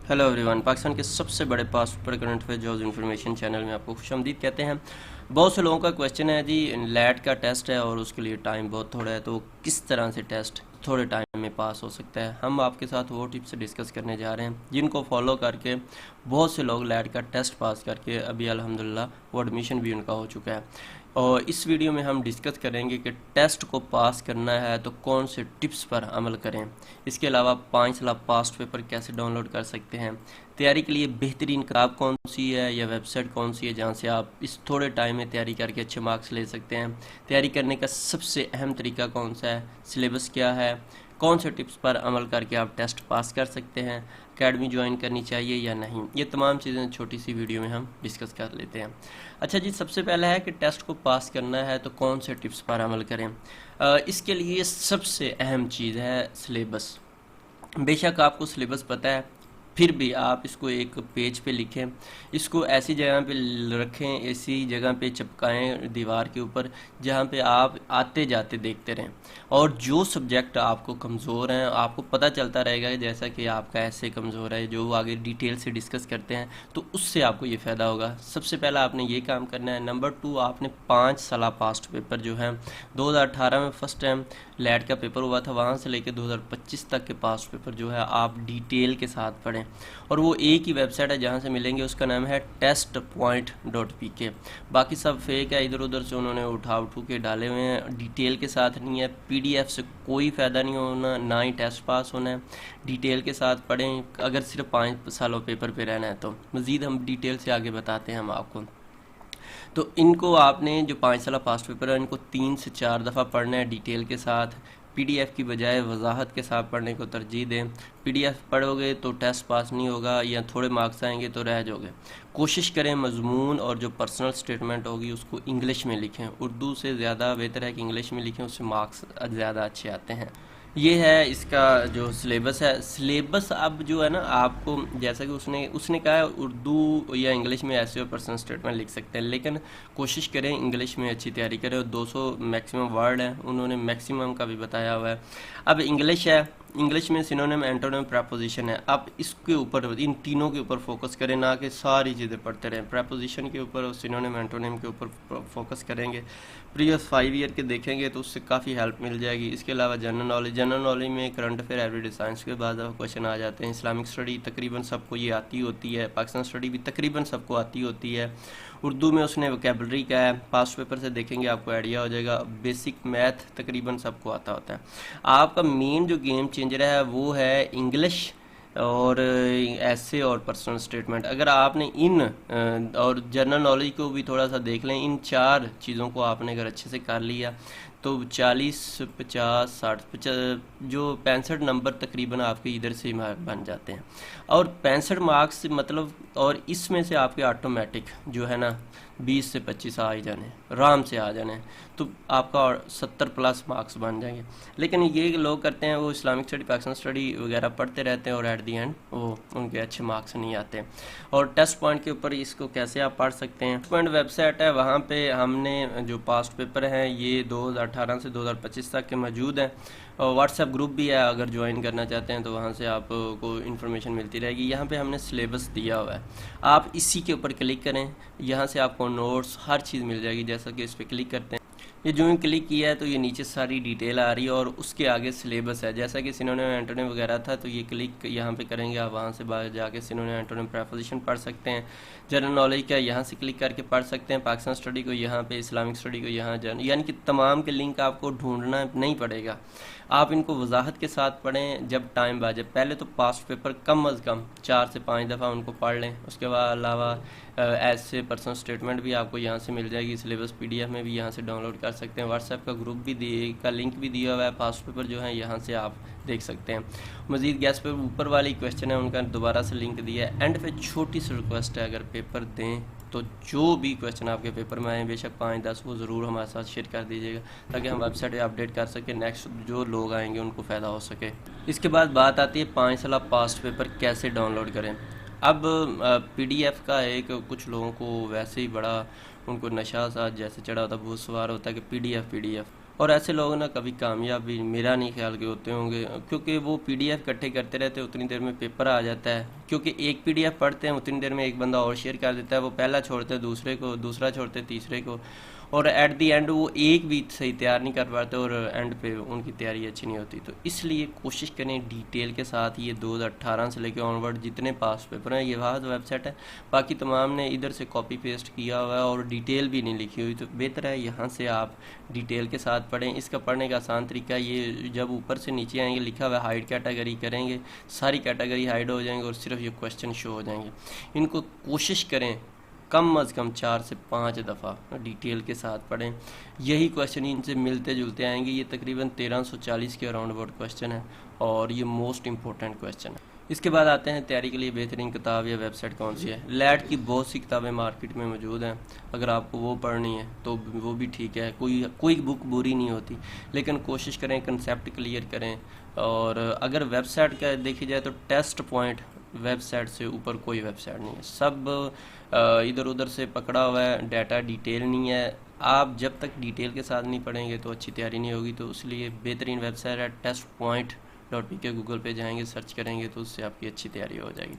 Hello everyone, Pakistan के सबसे बड़े past paper current affair jobs information channel में आपको खुशामदीद कहते हैं। बहुत से लोगों का क्वेश्चन है जी, लैट का टेस्ट है और उसके लिए टाइम बहुत थोड़ा है, तो किस तरह से टेस्ट थोड़े टाइम में पास हो सकता है। हम आपके साथ वो टिप्स डिस्कस करने जा रहे हैं जिनको फॉलो करके बहुत से लोग लैट का टेस्ट पास करके अभी अल्हम्दुलिल्लाह वो एडमिशन भी उनका हो चुका है। और इस वीडियो में हम डिस्कस करेंगे कि टेस्ट को पास करना है तो कौन से टिप्स पर अमल करें। इसके अलावा 5 साल पास्ट पेपर कैसे डाउनलोड कर सकते हैं, तैयारी के लिए बेहतरीन किताब कौन सी है या वेबसाइट कौन सी है जहां से आप इस थोड़े टाइम में तैयारी करके अच्छे मार्क्स ले सकते हैं, तैयारी करने का सबसे अहम तरीका कौन सा है, सिलेबस क्या है, कौन से टिप्स पर अमल करके आप टेस्ट पास कर सकते हैं, अकेडमी ज्वाइन करनी चाहिए या नहीं, ये तमाम चीज़ें छोटी सी वीडियो में हम डिस्कस कर लेते हैं। अच्छा जी, सबसे पहला है कि टेस्ट को पास करना है तो कौन से टिप्स पर अमल करें। इसके लिए सबसे अहम चीज़ है सिलेबस। बेशक आपको सिलेबस पता है, फिर भी आप इसको एक पेज पे लिखें, इसको ऐसी जगह पे रखें, ऐसी जगह पे चिपकाएं दीवार के ऊपर जहाँ पे आप आते जाते देखते रहें। और जो सब्जेक्ट आपको कमज़ोर हैं आपको पता चलता रहेगा, जैसा कि आपका ऐसे कमज़ोर है जो आगे डिटेल से डिस्कस करते हैं, तो उससे आपको ये फ़ायदा होगा। सबसे पहला आपने ये काम करना है। नंबर 2, आपने 5 साल पास्ट पेपर जो है 2018 में फर्स्ट टाइम लैट का पेपर हुआ था, वहाँ से लेकर 2025 तक के पास्ट पेपर जो है आप डिटेल के साथ पढ़ें। और वो एक ही वेबसाइट है जहाँ से मिलेंगे, उसका नाम है testpoint.pk। बाकी सब फेक है, इधर उधर से उन्होंने उठा के डाले हुए हैं, डिटेल के साथ नहीं है। पीडीएफ से कोई फ़ायदा नहीं होना, ना ही टेस्ट पास होना है। डिटेल के साथ पढ़ें अगर सिर्फ 5 सालों पेपर पे रहना है तो। मज़ीद हम डिटेल से आगे बताते हैं हम आपको। तो इनको आपने जो 5 साल पास्ट पेपर है इनको 3 से 4 दफ़ा पढ़ना है डिटेल के साथ। पीडीएफ की बजाय वजाहत के साथ पढ़ने को तरजीह दें। पीडीएफ पढ़ोगे तो टेस्ट पास नहीं होगा या थोड़े मार्क्स आएंगे तो रह जाओगे। कोशिश करें मजमून और जो पर्सनल स्टेटमेंट होगी उसको इंग्लिश में लिखें। उर्दू से ज़्यादा बेहतर है कि इंग्लिश में लिखें, उससे मार्क्स ज़्यादा अच्छे आते हैं। ये है इसका जो सिलेबस है। सिलेबस अब जो है ना, आपको जैसा कि उसने उसने कहा है उर्दू या इंग्लिश में ऐसे और पर्सनल स्टेटमेंट लिख सकते हैं, लेकिन कोशिश करें इंग्लिश में अच्छी तैयारी करें। और 200 मैक्सिमम वर्ड है, उन्होंने मैक्सिमम का भी बताया हुआ है। अब इंग्लिश है, इंग्लिश में सिनोनिम, एंटोनिम, प्रेपोजिशन है। अब इसके ऊपर, इन तीनों के ऊपर फोकस करें, ना कि सारी चीज़ें पढ़ते रहें। प्रेपोजिशन के ऊपर और सिनोनिम, एंटोनिम के ऊपर फोकस करेंगे। प्रीवियस 5 ईयर के देखेंगे तो उससे काफ़ी हेल्प मिल जाएगी। इसके अलावा जनरल नॉलेज में करंट अफेयर, एवरीडे साइंस के बाद क्वेश्चन आ जाते हैं। इस्लामिक स्टडी तकरीबन सबको ये आती होती है, पाकिस्तान स्टडी भी तकरीबन सबको आती होती है। उर्दू में उसने वोकेबलरी का है, पास्ट पेपर से देखेंगे आपको आइडिया हो जाएगा। बेसिक मैथ तकरीबन सबको आता होता है। आपका मेन जो गेम चेंजर है वो है इंग्लिश और ऐसे और पर्सनल स्टेटमेंट। अगर आपने इन और जनरल नॉलेज को भी थोड़ा सा देख लें, इन 4 चीज़ों को आपने अगर अच्छे से कर लिया तो 40, 50, 60, 50 जो 65 नंबर तकरीबन आपके इधर से बन जाते हैं। और 65 मार्क्स मतलब, और इसमें से आपके ऑटोमेटिक जो है ना 20 से 25 आ ही जाने, आराम से आ जाने, तो आपका 70 प्लस मार्क्स बन जाएंगे। लेकिन ये लोग करते हैं, वो इस्लामिक स्टडी, पाकिस्तान स्टडी वगैरह पढ़ते रहते हैं और एट दी एंड वो उनके अच्छे मार्क्स नहीं आते। और टेस्ट पॉइंट के ऊपर इसको कैसे आप पढ़ सकते हैं। टेस्ट पॉइंट वेबसाइट है, वहाँ पे हमने जो पास्ट पेपर हैं ये 2018 से 2025 तक के मौजूद हैं। और व्हाट्सएप ग्रुप भी है, अगर ज्वाइन करना चाहते हैं तो वहाँ से आपको इन्फॉर्मेशन मिलती रहेगी। यहाँ पे हमने सिलेबस दिया हुआ है, आप इसी के ऊपर क्लिक करें, यहाँ से आपको नोट्स हर चीज़ मिल जाएगी। जैसा कि इस पर क्लिक करते हैं, ये जो ही क्लिक किया है तो ये नीचे सारी डिटेल आ रही है और उसके आगे सिलेबस है। जैसा कि सिनोनिम, एंटोनिम वगैरह था, तो ये क्लिक यहाँ पे करेंगे आप, वहाँ से बाहर जाके सिनोनिम, एंटोनिम, प्रेपोजिशन पढ़ सकते हैं। जनरल नॉलेज का यहाँ से क्लिक करके पढ़ सकते हैं, पाकिस्तान स्टडी को यहाँ पे, इस्लामिक स्टडी को यहाँ, यानी कि तमाम के लिंक आपको ढूंढना नहीं पड़ेगा। आप इनको वजाहत के साथ पढ़ें जब टाइम बाजे। पहले तो पास्ट पेपर कम अज़ कम 4 से 5 दफ़ा उनको पढ़ लें। उसके बाद अलावा ऐसे पर्सनल स्टेटमेंट भी आपको यहाँ से मिल जाएगी। सिलेबस पीडीएफ में भी यहाँ से डाउनलोड कर सकते हैं। व्हाट्सएप का ग्रुप भी का लिंक भी दिया हुआ है। पास्ट पेपर जो है यहाँ से आप देख सकते हैं। मज़ीद गैस पे ऊपर वाली क्वेश्चन है उनका दोबारा से लिंक दिया है। एंड पे छोटी सी रिक्वेस्ट है, अगर पेपर दें तो जो भी क्वेश्चन आपके पेपर में आए, बेशक 5-10, वो ज़रूर हमारे साथ शेयर कर दीजिएगा ताकि हम वेबसाइट पे अपडेट कर सकें, नेक्स्ट जो लोग आएंगे उनको फ़ायदा हो सके। इसके बाद बात आती है 5 साल पास्ट पेपर कैसे डाउनलोड करें। अब पीडीएफ का एक, कुछ लोगों को वैसे ही बड़ा उनको नशा सा जैसे चढ़ा होता है, भूत सवार होता है कि पीडीएफ और ऐसे लोग ना कभी कामयाब भी मेरा नहीं ख्याल के होते होंगे, क्योंकि वो पीडीएफ इकट्ठे करते रहते हैं, उतनी देर में पेपर आ जाता है। क्योंकि एक पीडीएफ पढ़ते हैं, उतनी देर में एक बंदा और शेयर कर देता है, वो पहला छोड़ते हैं दूसरे को, दूसरा छोड़ते हैं तीसरे को, और एट दी एंड वो एक भी सही तैयार नहीं कर पाते और एंड पे उनकी तैयारी अच्छी नहीं होती। तो इसलिए कोशिश करें डिटेल के साथ। ये 2018 से लेकर ऑनवर्ड जितने पास पेपर हैं, ये वाहद वेबसाइट है, बाकी तमाम ने इधर से कॉपी पेस्ट किया हुआ है और डिटेल भी नहीं लिखी हुई। तो बेहतर है यहाँ से आप डिटेल के साथ पढ़ें। इसका पढ़ने का आसान तरीका ये, जब ऊपर से नीचे आएंगे लिखा हुआ है हाइड कैटेगरी करेंगे, सारी कैटेगरी हाइड हो जाएंगे और सिर्फ ये क्वेश्चन शो हो जाएंगे। इनको कोशिश करें कम अज़ कम 4 से 5 दफ़ा डिटेल के साथ पढ़ें। यही क्वेश्चन इनसे मिलते जुलते आएंगे। ये तकरीबन 1340 के अराउंड अबाउट क्वेश्चन है और ये मोस्ट इंपॉर्टेंट क्वेश्चन है। इसके बाद आते हैं तैयारी के लिए बेहतरीन किताब या वेबसाइट कौन सी है। लैट की बहुत सी किताबें मार्केट में मौजूद हैं, अगर आपको वो पढ़नी है तो वो भी ठीक है, कोई बुक बुरी नहीं होती, लेकिन कोशिश करें कंसेप्ट क्लियर करें। और अगर वेबसाइट का देखी जाए तो टेस्ट पॉइंट वेबसाइट से ऊपर कोई वेबसाइट नहीं है, सब इधर उधर से पकड़ा हुआ है, डाटा डिटेल नहीं है। आप जब तक डिटेल के साथ नहीं पढ़ेंगे तो अच्छी तैयारी नहीं होगी। तो इसलिए बेहतरीन वेबसाइट है टेस्ट पॉइंट .pk, गूगल पे जाएंगे सर्च करेंगे तो उससे आपकी अच्छी तैयारी हो जाएगी।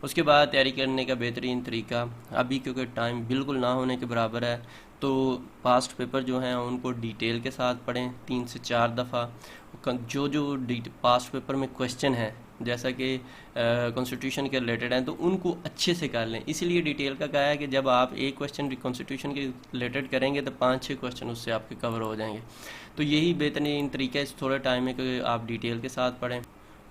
उसके बाद तैयारी करने का बेहतरीन तरीका, अभी क्योंकि टाइम बिल्कुल ना होने के बराबर है, तो पास्ट पेपर जो हैं उनको डिटेल के साथ पढ़ें 3 से 4 दफ़ा। जो पास्ट पेपर में क्वेश्चन है, जैसा कि कॉन्स्टिट्यूशन के रिलेटेड हैं, तो उनको अच्छे से कर लें। इसीलिए डिटेल का कहा है कि जब आप एक क्वेश्चन कॉन्स्टिट्यूशन के रिलेटेड करेंगे तो 5-6 क्वेश्चन उससे आपके कवर हो जाएंगे। तो यही बेहतरीन तरीका है इस थोड़े टाइम में कि आप डिटेल के साथ पढ़ें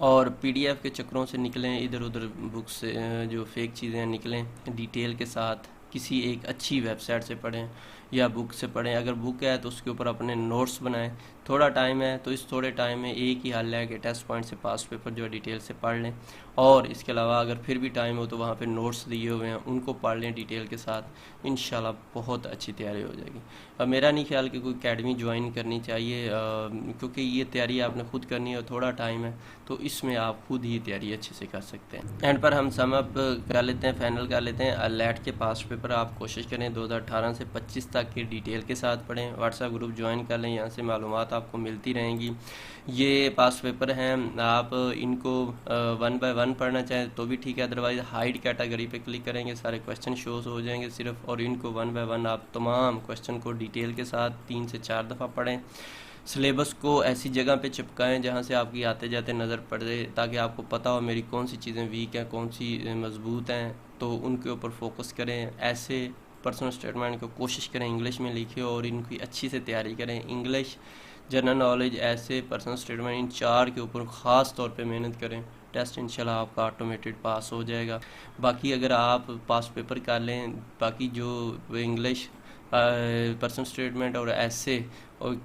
और पीडीएफ के चक्रों से निकलें, इधर उधर बुक्स से जो फेक चीज़ें निकलें। डिटेल के साथ किसी एक अच्छी वेबसाइट से पढ़ें या बुक से पढ़ें। अगर बुक है तो उसके ऊपर अपने नोट्स बनाएं। थोड़ा टाइम है तो इस थोड़े टाइम में एक ही हल है कि टेस्ट पॉइंट से पास्ट पेपर जो है डिटेल से पढ़ लें, और इसके अलावा अगर फिर भी टाइम हो तो वहाँ पे नोट्स दिए हुए हैं उनको पढ़ लें डिटेल के साथ। इंशाल्लाह बहुत अच्छी तैयारी हो जाएगी। अब मेरा नहीं ख्याल कि कोई अकेडमी ज्वाइन करनी चाहिए, क्योंकि ये तैयारी आपने खुद करनी है और थोड़ा टाइम है, तो इसमें आप खुद ही तैयारी अच्छे से कर सकते हैं। एंड पर हम सम अप कर लेते हैं, फाइनल कर लेते हैं। लैट के पास्ट पेपर आप कोशिश करें 2018 से 25 तक के डिटेल के साथ पढ़ें। व्हाट्सएप ग्रुप ज्वाइन कर लें, यहाँ से मालूमात आपको मिलती रहेंगी। ये पास्ट पेपर हैं, आप इनको 1 बाय 1 पढ़ना चाहें तो भी ठीक है, अदरवाइज हाइड कैटेगरी पे क्लिक करेंगे सारे क्वेश्चन शोज हो जाएंगे सिर्फ, और इनको 1 बाय 1 आप तमाम क्वेश्चन को डिटेल के साथ 3 से 4 दफ़ा पढ़ें। सिलेबस को ऐसी जगह पे चिपकाएं जहाँ से आपकी आते जाते नज़र पड़े, ताकि आपको पता हो मेरी कौन सी चीज़ें वीक हैं, कौन सी मजबूत हैं, तो उनके ऊपर फोकस करें। ऐसे पर्सनल स्टेटमेंट को कोशिश करें इंग्लिश में लिखे और इनकी अच्छी से तैयारी करें। इंग्लिश, जनरल नॉलेज, ऐसे पर्सनल स्टेटमेंट, इन 4 के ऊपर ख़ास तौर पे मेहनत करें। टेस्ट इंशाल्लाह आपका ऑटोमेटेड पास हो जाएगा। बाकी अगर आप पास पेपर कर लें, बाकी जो इंग्लिश, पर्सनल स्टेटमेंट और ऐसे और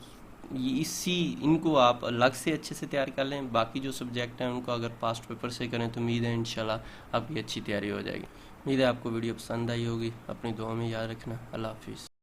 इनको आप अलग से अच्छे से तैयार कर लें। बाकी जो सब्जेक्ट हैं उनको अगर पास्ट पेपर से करें तो उम्मीद है इंशाल्लाह आपकी अच्छी तैयारी हो जाएगी। उम्मीद है आपको वीडियो पसंद आई होगी। अपनी दुआ में याद रखना। अल्लाह हाफिज़।